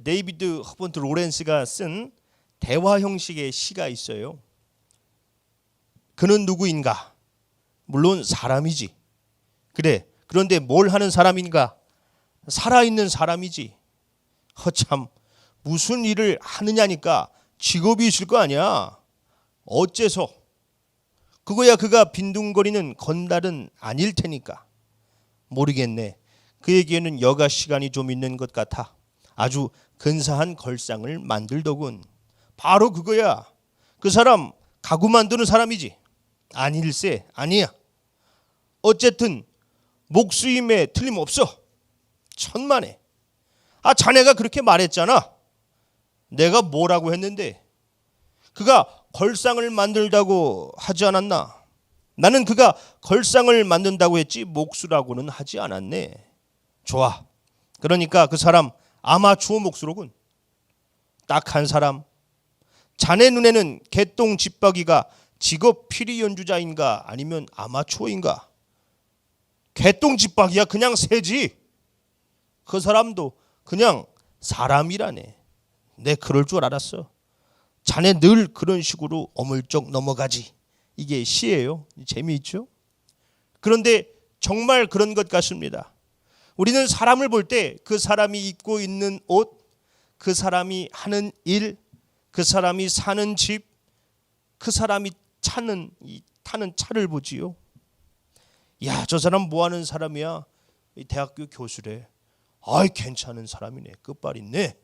데이비드 허번트 로렌스가 쓴 대화 형식의 시가 있어요. 그는 누구인가? 물론 사람이지. 그래, 그런데 뭘 하는 사람인가? 살아있는 사람이지. 허참, 무슨 일을 하느냐니까 직업이 있을 거 아니야. 어째서? 그거야 그가 빈둥거리는 건달은 아닐 테니까. 모르겠네. 그에게는 여가 시간이 좀 있는 것 같아. 아주 근사한 걸상을 만들더군. 바로 그거야. 그 사람 가구 만드는 사람이지. 아닐세. 아니야. 어쨌든 목수임에 틀림없어. 천만에. 자네가 그렇게 말했잖아. 내가 뭐라고 했는데? 그가 걸상을 만들다고 하지 않았나? 나는 그가 걸상을 만든다고 했지 목수라고는 하지 않았네. 좋아. 그러니까 그 사람 아마추어 목수로군. 딱 한 사람. 자네 눈에는 개똥 집박이가 직업 피리 연주자인가 아니면 아마추어인가? 개똥 집박이야 그냥 새지. 그 사람도 그냥 사람이라네. 내 그럴 줄 알았어. 자네 늘 그런 식으로 어물쩍 넘어가지. 이게 시예요. 재미있죠? 그런데 정말 그런 것 같습니다. 우리는 사람을 볼 때 그 사람이 입고 있는 옷, 그 사람이 하는 일, 그 사람이 사는 집, 그 사람이 타는 차를 보지요. 야, 저 사람 뭐 하는 사람이야? 대학교 교수래. 아이, 괜찮은 사람이네. 끝발 있네.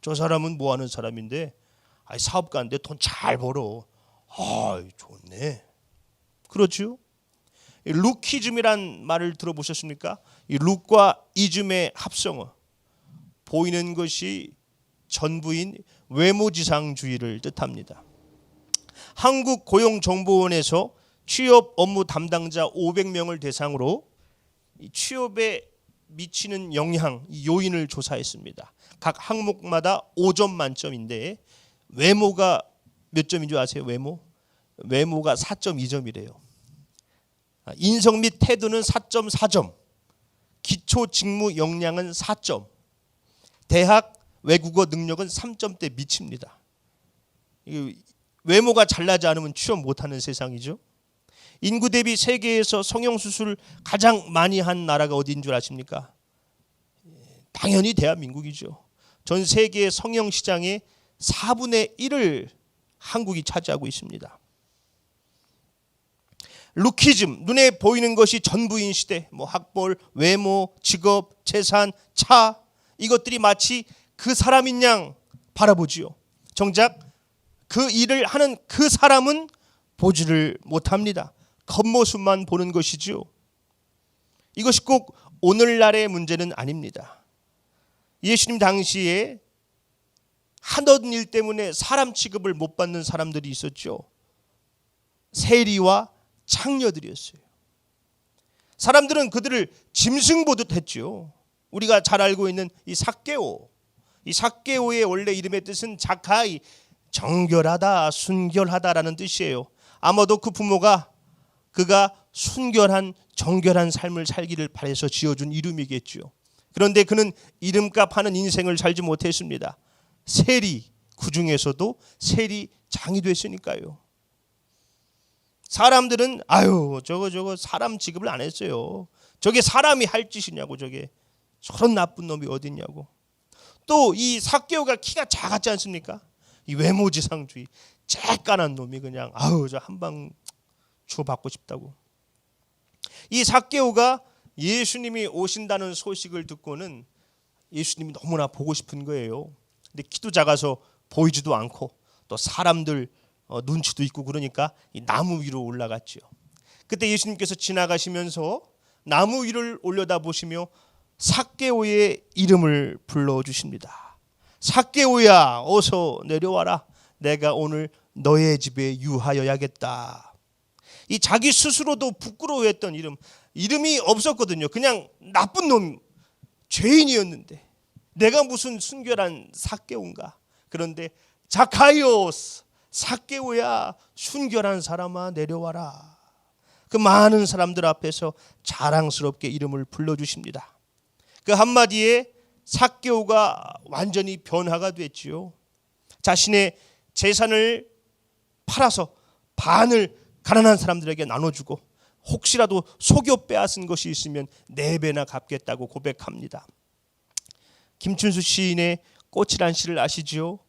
저 사람은 뭐 하는 사람인데? 사업가인데 돈 잘 벌어. 좋네. 그렇죠? 루키즘이란 말을 들어보셨습니까? 이 룩과 이즘의 합성어. 보이는 것이 전부인 외모지상주의를 뜻합니다. 한국고용정보원에서 취업 업무 담당자 500명을 대상으로 취업에 미치는 영향, 요인을 조사했습니다. 각 항목마다 5점 만점인데 외모가 몇 점인 줄 아세요? 외모가 4.2점이래요. 인성 및 태도는 4.4점, 기초 직무 역량은 4점, 대학 외국어 능력은 3점대 미칩니다. 외모가 잘나지 않으면 취업 못하는 세상이죠. 인구 대비 세계에서 성형수술을 가장 많이 한 나라가 어디인 줄 아십니까? 당연히 대한민국이죠. 전 세계 성형시장의 4분의 1을 한국이 차지하고 있습니다. 루키즘, 눈에 보이는 것이 전부인 시대, 학벌, 외모, 직업, 재산, 차, 이것들이 마치 그 사람인 양 바라보지요. 정작 그 일을 하는 그 사람은 보지를 못합니다. 겉모습만 보는 것이지요. 이것이 꼭 오늘날의 문제는 아닙니다. 예수님 당시에 하던 일 때문에 사람 취급을 못 받는 사람들이 있었죠. 세리와 창녀들이었어요. 사람들은 그들을 짐승 보듯 했죠. 우리가 잘 알고 있는 이 삭개오. 이 삭개오의 원래 이름의 뜻은 자카이, 정결하다, 순결하다라는 뜻이에요. 아마도 그 부모가 그가 순결한 정결한 삶을 살기를 바라서 지어준 이름이겠죠. 그런데 그는 이름값 하는 인생을 살지 못했습니다. 세리, 그 중에서도 세리장이 됐으니까요. 사람들은 저거 사람 취급을 안 했어요. 저게 사람이 할 짓이냐고, 저게 저런 나쁜 놈이 어딨냐고. 또 이 삭개오가 키가 작았지 않습니까? 이 외모지상주의, 쬐깐한 놈이 그냥 저 한 방 주워 받고 싶다고. 이 삭개오가 예수님이 오신다는 소식을 듣고는 예수님이 너무나 보고 싶은 거예요. 근데 키도 작아서 보이지도 않고 또 사람들 눈치도 있고 그러니까 이 나무 위로 올라갔죠. 그때 예수님께서 지나가시면서 나무 위를 올려다보시며 삭개오의 이름을 불러주십니다. 삭개오야, 어서 내려와라. 내가 오늘 너의 집에 유하여야겠다. 이 자기 스스로도 부끄러워했던 이름이 없었거든요. 그냥 나쁜 놈, 죄인이었는데 내가 무슨 순결한 삭개오인가. 그런데 자카이오스, 삭개오야, 순결한 사람아 내려와라. 그 많은 사람들 앞에서 자랑스럽게 이름을 불러주십니다. 그 한마디에 삭개오가 완전히 변화가 됐지요. 자신의 재산을 팔아서 반을 가난한 사람들에게 나눠주고 혹시라도 속여 빼앗은 것이 있으면 4배나 갚겠다고 고백합니다. 김춘수 시인의 꽃이란 시를 아시지요?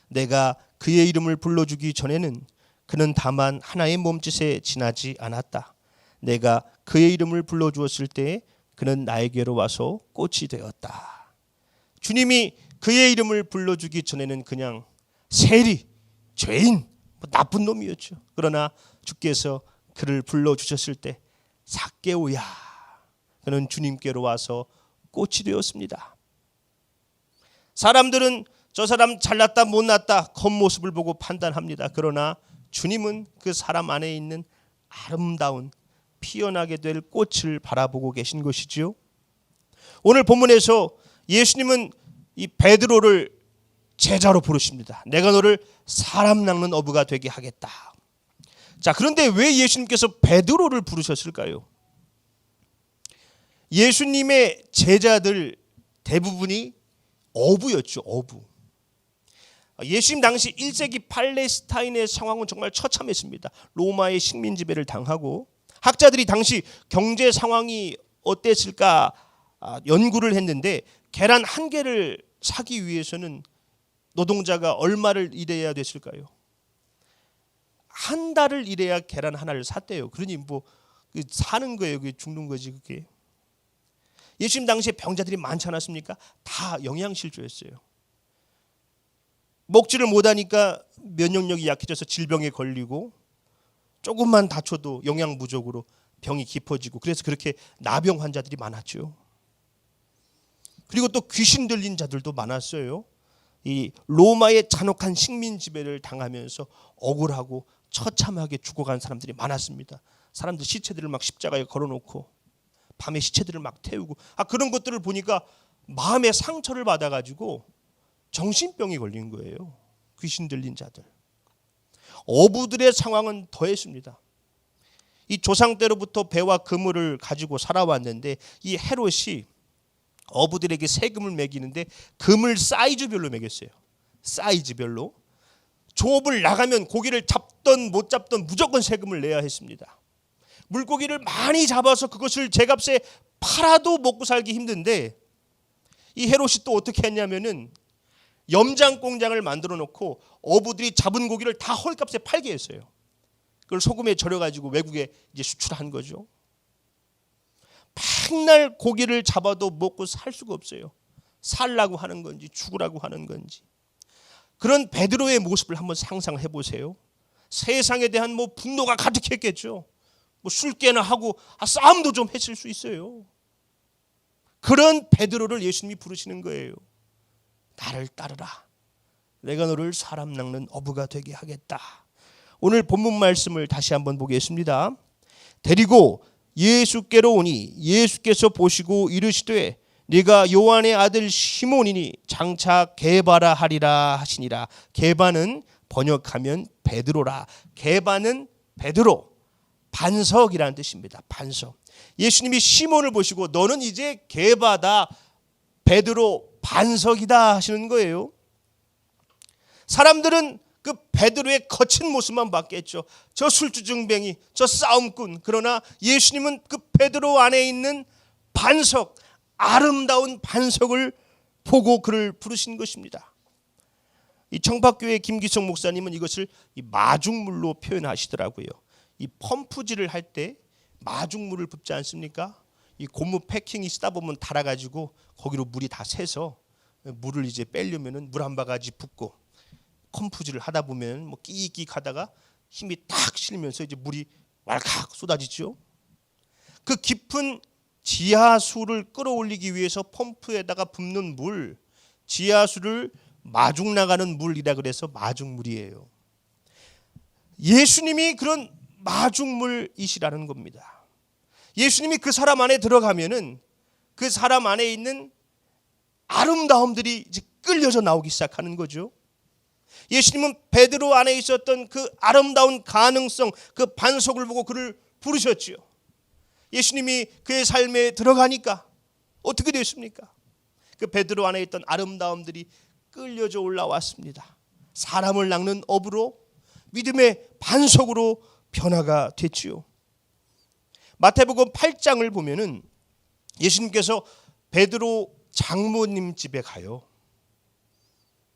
내가 그의 이름을 불러주기 전에는 그는 다만 하나의 몸짓에 지나지 않았다. 내가 그의 이름을 불러주었을 때 그는 나에게로 와서 꽃이 되었다. 주님이 그의 이름을 불러주기 전에는 그냥 세리, 죄인, 나쁜 놈이었죠. 그러나 주께서 그를 불러주셨을 때 삭개오야, 그는 주님께로 와서 꽃이 되었습니다. 사람들은 저 사람 잘났다 못났다 겉모습을 보고 판단합니다. 그러나 주님은 그 사람 안에 있는 아름다운 피어나게 될 꽃을 바라보고 계신 것이지요. 오늘 본문에서 예수님은 이 베드로를 제자로 부르십니다. 내가 너를 사람 낚는 어부가 되게 하겠다. 자, 그런데 왜 예수님께서 베드로를 부르셨을까요? 예수님의 제자들 대부분이 어부였죠. 어부. 예수님 당시 1세기 팔레스타인의 상황은 정말 처참했습니다. 로마의 식민 지배를 당하고 학자들이 당시 경제 상황이 어땠을까 연구를 했는데 계란 한 개를 사기 위해서는 노동자가 얼마를 일해야 됐을까요? 한 달을 일해야 계란 하나를 샀대요. 그러니 뭐 사는 거예요. 그게 죽는 거지 그게. 예수님 당시에 병자들이 많지 않았습니까? 다 영양실조였어요. 먹지를 못하니까 면역력이 약해져서 질병에 걸리고 조금만 다쳐도 영양 부족으로 병이 깊어지고 그래서 그렇게 나병 환자들이 많았죠. 그리고 또 귀신 들린 자들도 많았어요. 이 로마의 잔혹한 식민 지배를 당하면서 억울하고 처참하게 죽어간 사람들이 많았습니다. 사람들 시체들을 막 십자가에 걸어놓고 밤에 시체들을 막 태우고 그런 것들을 보니까 마음의 상처를 받아가지고 정신병이 걸린 거예요. 귀신 들린 자들. 어부들의 상황은 더했습니다. 이 조상 때로부터 배와 그물을 가지고 살아왔는데 이 헤롯이 어부들에게 세금을 매기는데 그물 사이즈별로 매겼어요. 사이즈별로. 조업을 나가면 고기를 잡던 못 잡던 무조건 세금을 내야 했습니다. 물고기를 많이 잡아서 그것을 제값에 팔아도 먹고 살기 힘든데 이 헤롯이 또 어떻게 했냐면은 염장 공장을 만들어 놓고 어부들이 잡은 고기를 다 헐값에 팔게 했어요. 그걸 소금에 절여 가지고 외국에 이제 수출한 거죠. 맨날 고기를 잡아도 먹고 살 수가 없어요. 살라고 하는 건지 죽으라고 하는 건지. 그런 베드로의 모습을 한번 상상해 보세요. 세상에 대한 뭐 분노가 가득했겠죠. 뭐 술 깨나 하고 싸움도 좀 했을 수 있어요. 그런 베드로를 예수님이 부르시는 거예요. 나를 따르라. 내가 너를 사람 낚는 어부가 되게 하겠다. 오늘 본문 말씀을 다시 한번 보겠습니다. 데리고 예수께로 오니 예수께서 보시고 이르시되 네가 요한의 아들 시몬이니 장차 게바라 하리라 하시니라. 게바는 번역하면 베드로라. 게바는 베드로, 반석이라는 뜻입니다. 반석. 예수님이 시몬을 보시고 너는 이제 게바다, 베드로, 반석이다 하시는 거예요. 사람들은 그 베드로의 거친 모습만 봤겠죠. 저 술주정뱅이, 저 싸움꾼. 그러나 예수님은 그 베드로 안에 있는 반석, 아름다운 반석을 보고 그를 부르신 것입니다. 이 청박교회 김기성 목사님은 이것을 이 마중물로 표현하시더라고요. 이 펌프질을 할 때 마중물을 붓지 않습니까? 이 고무 패킹이 쓰다 보면 닳아가지고 거기로 물이 다 새서 물을 이제 빼려면은 물 한 바가지 붓고 펌프질을 하다 보면 뭐 끼익끼익 하다가 힘이 딱 실면서 이제 물이 왈칵 쏟아지죠. 그 깊은 지하수를 끌어올리기 위해서 펌프에다가 붓는 물, 지하수를 마중 나가는 물이라 그래서 마중물이에요. 예수님이 그런 마중물이시라는 겁니다. 예수님이 그 사람 안에 들어가면은 그 사람 안에 있는 아름다움들이 이제 끌려져 나오기 시작하는 거죠. 예수님은 베드로 안에 있었던 그 아름다운 가능성, 그 반석을 보고 그를 부르셨지요. 예수님이 그의 삶에 들어가니까 어떻게 됐습니까? 그 베드로 안에 있던 아름다움들이 끌려져 올라왔습니다. 사람을 낚는 어부로 믿음의 반석으로 변화가 됐지요. 마태복음 8장을 보면은 예수님께서 베드로 장모님 집에 가요.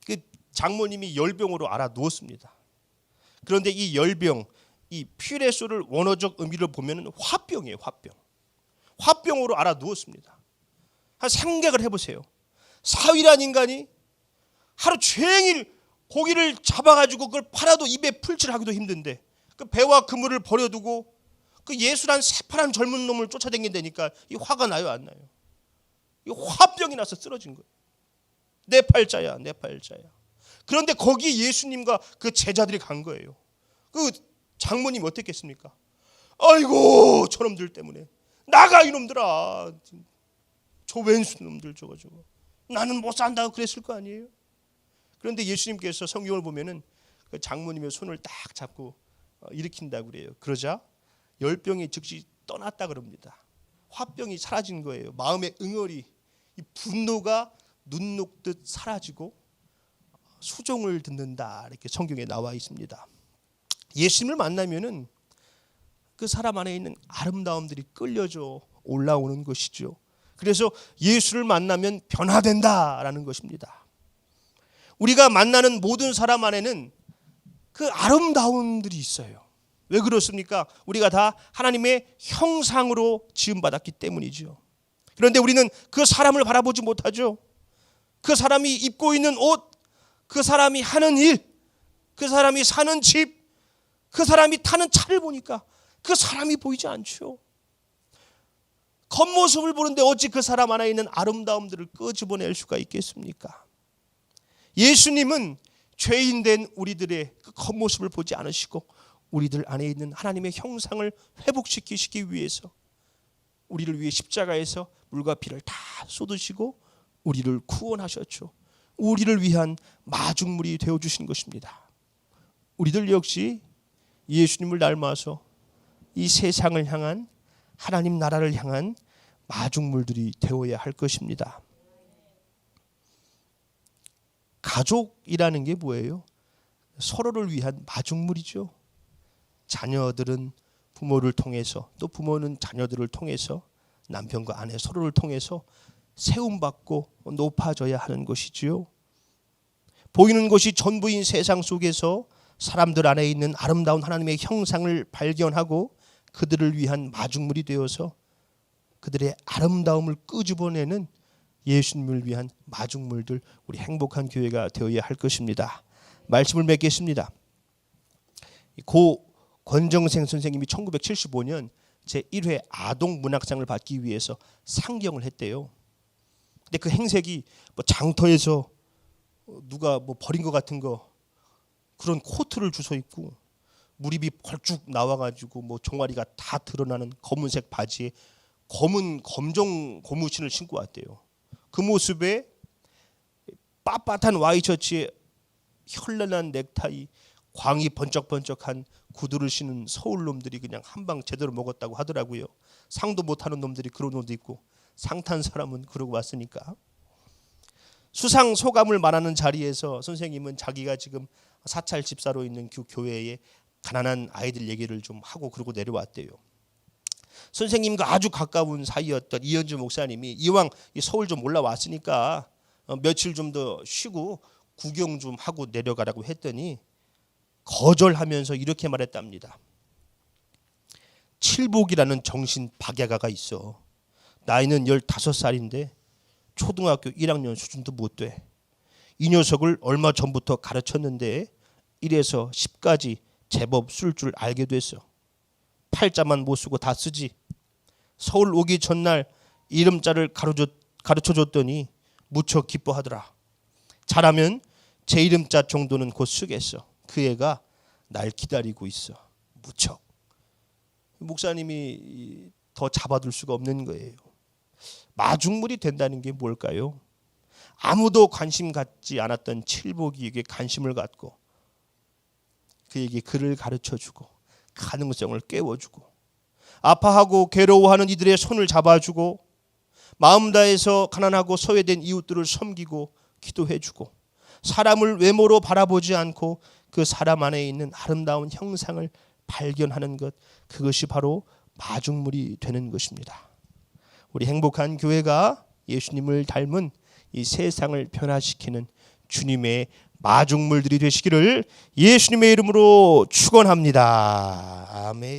그 장모님이 열병으로 알아 누웠습니다. 그런데 이 열병, 이 퓨레소를 원어적 의미를 보면은 화병이에요. 화병으로 알아 누웠습니다. 한 생각을 해보세요. 사위란 인간이 하루 종일 고기를 잡아가지고 그걸 팔아도 입에 풀칠하기도 힘든데 그 배와 그물을 버려두고 그 예수란 새파란 젊은 놈을 쫓아다닌다니까 이 화가 나요, 안 나요? 이 화병이 나서 쓰러진 거예요. 내 팔자야. 그런데 거기 예수님과 그 제자들이 간 거예요. 그 장모님이 어땠겠습니까? 아이고 저놈들 때문에 나가 이놈들아. 저 왼수 놈들 저거 나는 못 산다고 그랬을 거 아니에요? 그런데 예수님께서 성경을 보면은 그 장모님의 손을 딱 잡고 일으킨다고 그래요. 그러자 열병이 즉시 떠났다 그럽니다. 화병이 사라진 거예요. 마음의 응어리, 이 분노가 눈 녹듯 사라지고 수종을 듣는다 이렇게 성경에 나와 있습니다. 예수님을 만나면은 그 사람 안에 있는 아름다움들이 끌려져 올라오는 것이죠. 그래서 예수를 만나면 변화된다라는 것입니다. 우리가 만나는 모든 사람 안에는 그 아름다움들이 있어요. 왜 그렇습니까? 우리가 다 하나님의 형상으로 지음받았기 때문이죠. 그런데 우리는 그 사람을 바라보지 못하죠. 그 사람이 입고 있는 옷, 그 사람이 하는 일, 그 사람이 사는 집, 그 사람이 타는 차를 보니까 그 사람이 보이지 않죠. 겉모습을 보는데 어찌 그 사람 안에 있는 아름다움들을 끄집어낼 수가 있겠습니까? 예수님은 죄인된 우리들의 그 겉모습을 보지 않으시고 우리들 안에 있는 하나님의 형상을 회복시키시기 위해서 우리를 위해 십자가에서 물과 피를 다 쏟으시고 우리를 구원하셨죠. 우리를 위한 마중물이 되어주신 것입니다. 우리들 역시 예수님을 닮아서 이 세상을 향한 하나님 나라를 향한 마중물들이 되어야 할 것입니다. 가족이라는 게 뭐예요? 서로를 위한 마중물이죠. 자녀들은 부모를 통해서 또 부모는 자녀들을 통해서 남편과 아내 서로를 통해서 세움받고 높아져야 하는 것이지요. 보이는 것이 전부인 세상 속에서 사람들 안에 있는 아름다운 하나님의 형상을 발견하고 그들을 위한 마중물이 되어서 그들의 아름다움을 끄집어내는 예수님을 위한 마중물들, 우리 행복한 교회가 되어야 할 것입니다. 말씀을 맺겠습니다. 고 권정생 선생님이 1975년 제1회 아동문학상을 받기 위해서 상경을 했대요. 근데 그 행색이 뭐 장터에서 누가 뭐 버린 것 같은 거 그런 코트를 주워 입고 무릎이 벌쭉 나와가지고 뭐 종아리가 다 드러나는 검은색 바지에 검은 검정 고무신을 신고 왔대요. 그 모습에 빳빳한 와이셔츠에 현란한 넥타이, 광이 번쩍번쩍한 구두를 신은 서울 놈들이 그냥 한 방 제대로 먹었다고 하더라고요. 상도 못하는 놈들이 그런 옷도 입고 상 탄 사람은 그러고 왔으니까. 수상 소감을 말하는 자리에서 선생님은 자기가 지금 사찰 집사로 있는 그 교회에 가난한 아이들 얘기를 좀 하고 그러고 내려왔대요. 선생님과 아주 가까운 사이였던 이현주 목사님이 이왕 서울 좀 올라왔으니까 며칠 좀 더 쉬고 구경 좀 하고 내려가라고 했더니 거절하면서 이렇게 말했답니다. 칠복이라는 정신 박야가가 있어. 나이는 15살인데 초등학교 1학년 수준도 못 돼. 이 녀석을 얼마 전부터 가르쳤는데 1에서 10까지 제법 쓸 줄 알게 됐어. 팔자만 못 쓰고 다 쓰지. 서울 오기 전날 이름자를 가르쳐줬더니 무척 기뻐하더라. 잘하면 제 이름자 정도는 곧 쓰겠어. 그 애가 날 기다리고 있어. 무척. 목사님이 더 잡아둘 수가 없는 거예요. 마중물이 된다는 게 뭘까요? 아무도 관심 갖지 않았던 칠복이에게 관심을 갖고 그에게 글을 가르쳐주고 가능성을 깨워주고 아파하고 괴로워하는 이들의 손을 잡아주고 마음 다해서 가난하고 소외된 이웃들을 섬기고 기도해주고 사람을 외모로 바라보지 않고 그 사람 안에 있는 아름다운 형상을 발견하는 것, 그것이 바로 마중물이 되는 것입니다. 우리 행복한 교회가 예수님을 닮은 이 세상을 변화시키는 주님의 마중물들이 되시기를 예수님의 이름으로 축원합니다. 아멘.